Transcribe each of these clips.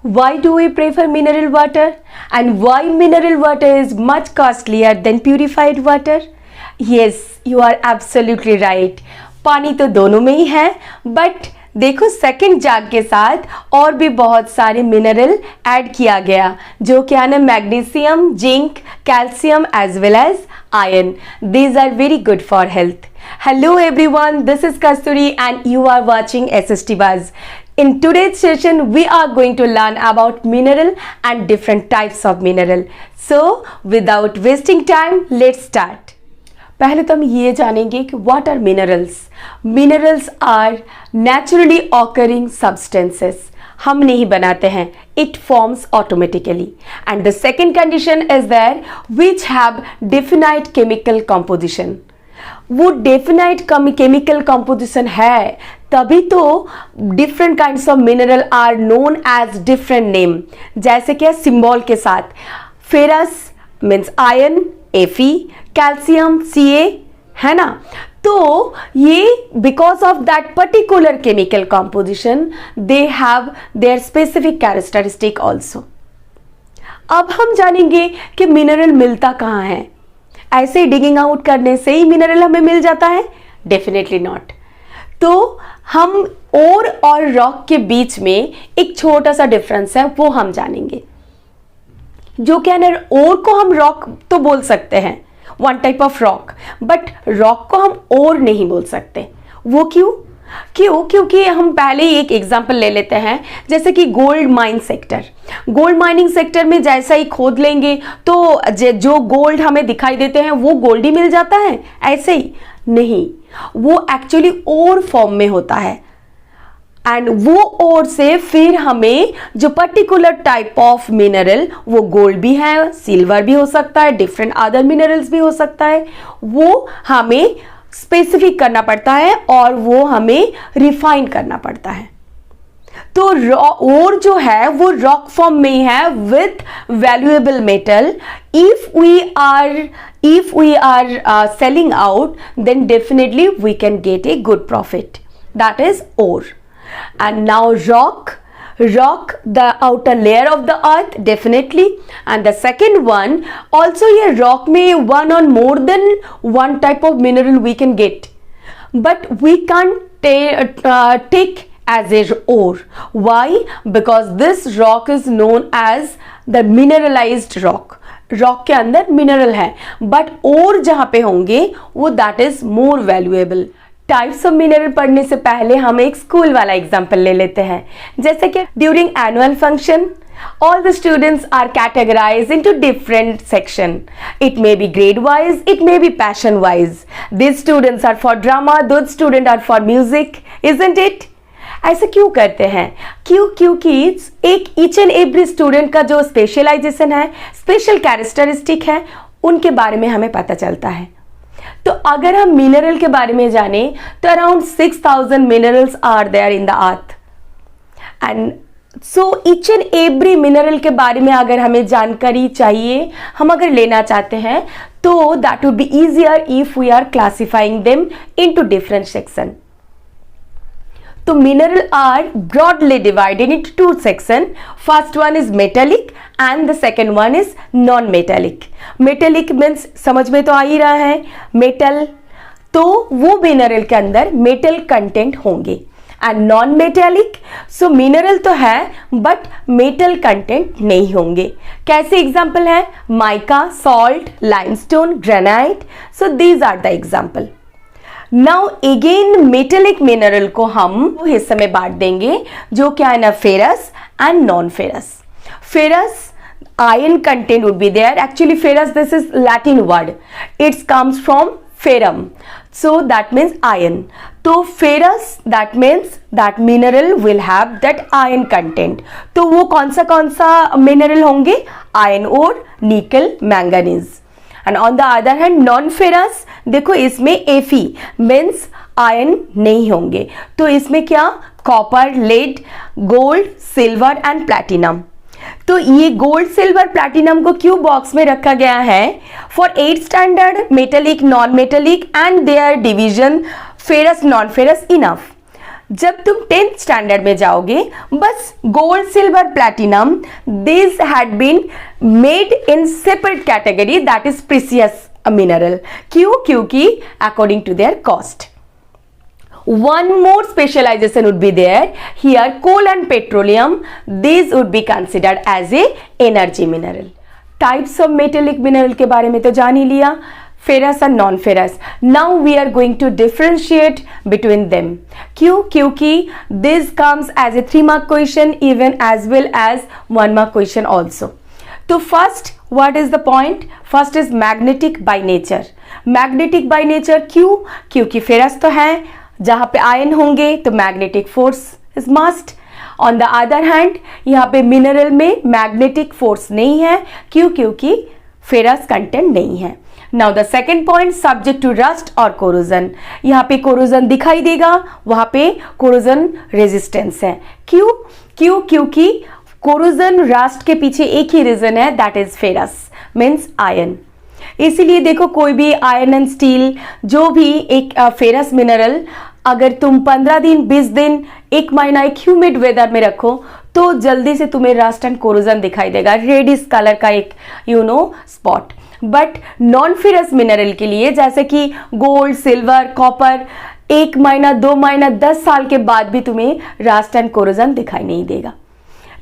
Why do we prefer mineral water? And why mineral water is much costlier than purified water? Yes, you are absolutely right. पानी तो दोनों में ही है, but देखो second जाग के साथ और भी बहुत सारे मिनरल ऐड किया गया, जो क्या है, magnesium, zinc, calcium as well as iron. These are very good for health. Hello everyone, this is Kasturi and you are watching SST Buzz. In today's session, we are going to learn about mineral and different types of mineral. So, without wasting time, let's start. पहले तो हम ये जानेंगे कि what are minerals. Minerals are naturally occurring substances. हम नहीं बनाते हैं, it forms automatically. And the second condition is there which have definite chemical composition. वो definite chemical composition है, तभी तो different kinds of mineral are known as different name. जैसे कि symbol के साथ ferrous means iron, Fe, calcium, Ca, है ना. तो ये because of that particular chemical composition they have their specific characteristic also. अब हम जानेंगे कि मिनरल मिलता कहाँ है. ऐसे ही डिगिंग आउट करने से ही मिनरल हमें मिल जाता है? Definitely not. तो हम ओर और रॉक के बीच में एक छोटा सा डिफरेंस है, वो हम जानेंगे. जो क्या है, ओर को हम रॉक तो बोल सकते हैं, one type of rock, but rock को हम ओर नहीं बोल सकते. वो क्यों? क्योंकि हम पहले ही एक एग्जांपल ले लेते हैं, जैसे कि gold mine sector. Gold mining sector में जैसा ही खोद लेंगे तो जो गोल्ड हमें दिखाई देते हैं वो गोल्ड ही मिल जाता है? ऐसे ही नहीं, वो एक्चुअली ओर फॉर्म में होता है. एंड वो ओर से फिर हमें जो पर्टिकुलर टाइप ऑफ मिनरल, वो गोल्ड भी है, सिल्वर भी हो सकता है, डिफरेंट अदर मिनरल्स भी हो सकता है, वो हमें स्पेसिफिक करना पड़ता है और वो हमें रिफाइन करना पड़ता है. तो ओर जो है वो रॉक फॉर्म में है with valuable metal. If we are selling out, then definitely we can get a good profit. That is ore. And now rock, the outer layer of the earth, definitely. And the second one, also ये rock में one or more than one type of mineral we can get, but we can't take as a ore. Why? Because this rock is known as the mineralized rock. Rock के अंदर mineral है, but ओर जहां पे होंगे वो that is more valuable. Types of mineral पढ़ने से पहले हम एक स्कूल वाला एग्जाम्पल ले लेते हैं. जैसे कि during annual function all the students are categorized into different section. It may be grade wise, it may be passion wise. These students are for drama, those students are for music, isn't it? ऐसे क्यों करते हैं? क्योंकि एक each and every student का जो specialisation है, special characteristic है, उनके बारे में हमें पता चलता है. तो अगर हम मिनरल के बारे में जाने तो around 6000 minerals are there in the earth. And so each and every mineral के बारे में अगर हमें जानकारी चाहिए, हम अगर लेना चाहते हैं, तो that would be easier if we are classifying them into different section. तो mineral are broadly divided into two sections. First one is metallic and the second one is non-metallic. Metallic means समझ में तो आ ही रहा है, metal, तो वो mineral के अंदर metal content होंगे. And non-metallic, so mineral तो है but metal content नहीं होंगे. कैसे example है? mica, salt, limestone, granite. So these are the example. Now again metallic mineral को हम हिस्से में बांट देंगे, जो क्या है ना, ferrous and non ferrous. Ferrous iron content would be there. Actually ferrous, this is Latin word, it's comes from ferrum, so that means iron. तो ferrous that means that mineral will have that iron content. तो वो कौन सा mineral होंगे? Iron और nickel, manganese. And on the other hand non ferrous, देखो इसमें Fe means iron नहीं होंगे. तो इसमें क्या? Copper, lead, gold, silver and platinum. तो ये गोल्ड, सिल्वर, प्लैटिनम को क्यों बॉक्स में रखा गया है? For 8th standard metallic, non metallic and their division ferrous, non ferrous enough. जब तुम 10th स्टैंडर्ड में जाओगे, बस gold, silver, platinum, this had been made in separate category, that is precious mineral. क्यों? क्योंकि according to their cost. One more specialization would be there. Here, coal and petroleum, these would be considered as a energy mineral. Types of metallic mineral के बारे में तो जान ही लिया, ferrous and non-ferrous. Now we are going to differentiate between them. क्यों? क्योंकि this comes as a 3 mark question even as well as 1 mark question also. तो first, what is the point? First is magnetic by nature. Magnetic by nature क्यों? क्योंकि ferrous तो है, जहां पे ion होंगे तो magnetic force is must. On the other hand यहाँ पे मिनरल में मैग्नेटिक फोर्स नहीं है. क्यों? क्योंकि फेरस कंटेंट नहीं है. Now the second point, subject to rust और कोरोजन. यहाँ पे कोरोजन दिखाई देगा, वहां पे कोरोजन रेजिस्टेंस है. क्यों? क्यों? क्योंकि कोरोजन रस्ट के पीछे एक ही रीजन है, that is ferrous means ion. इसीलिए देखो, कोई भी आयरन एंड स्टील, जो भी एक फेरस मिनरल, अगर तुम 15 दिन, 20 दिन, 1 महीना एक ह्यूमिड वेदर में रखो तो जल्दी से तुम्हें रस्ट एंड कोरोजन दिखाई देगा, रेडिश कलर का एक spot. But non ferrous mineral के लिए, जैसे कि गोल्ड, सिल्वर, कॉपर, 1 महीना, 2 महीना, 10 साल के बाद भी तुम्हें रस्ट एंड कोरोजन दिखाई नहीं देगा.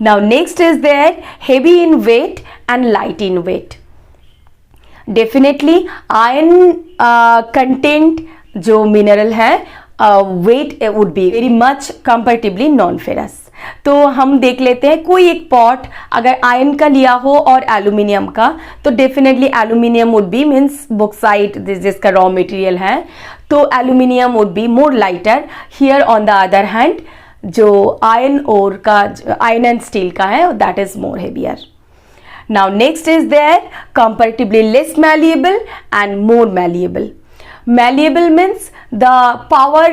Now next is there heavy in weight and light in weight. Definitely iron content जो मिनरल है, weight would be very much comparatively non ferrous. तो हम देख लेते हैं, कोई एक पॉट अगर आयरन का लिया हो और एल्यूमिनियम का, तो definitely aluminium would be means bauxite जिसका रॉ मटेरियल है, तो aluminium would be more lighter. Here on the other hand जो आयरन ओर का, आयरन एंड स्टील का है, that is more heavier. Now next is there comparatively less malleable and more malleable. Malleable means the power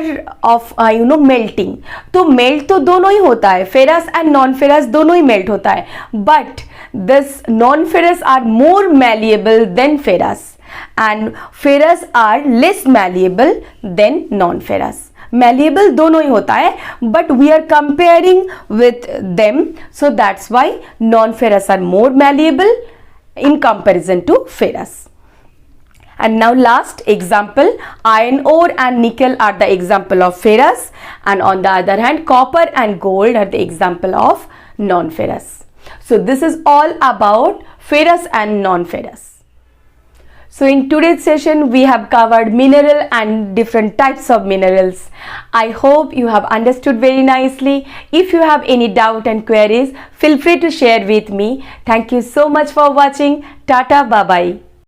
of melting. तो melt तो दोनों ही होता है, ferrous and non-ferrous दोनों ही melt होता है, but this non-ferrous are more malleable than ferrous and ferrous are less malleable than non-ferrous. Malleable दोनों ही होता है, but we are comparing with them, so that's why non ferrous are more malleable in comparison to ferrous. And now last example, iron ore and nickel are the example of ferrous, and on the other hand copper and gold are the example of non-ferrous. So this is all about ferrous and non-ferrous. So in today's session we have covered mineral and different types of minerals. I hope you have understood very nicely. If you have any doubt and queries, feel free to share with me. Thank you so much for watching. Tata, bye bye.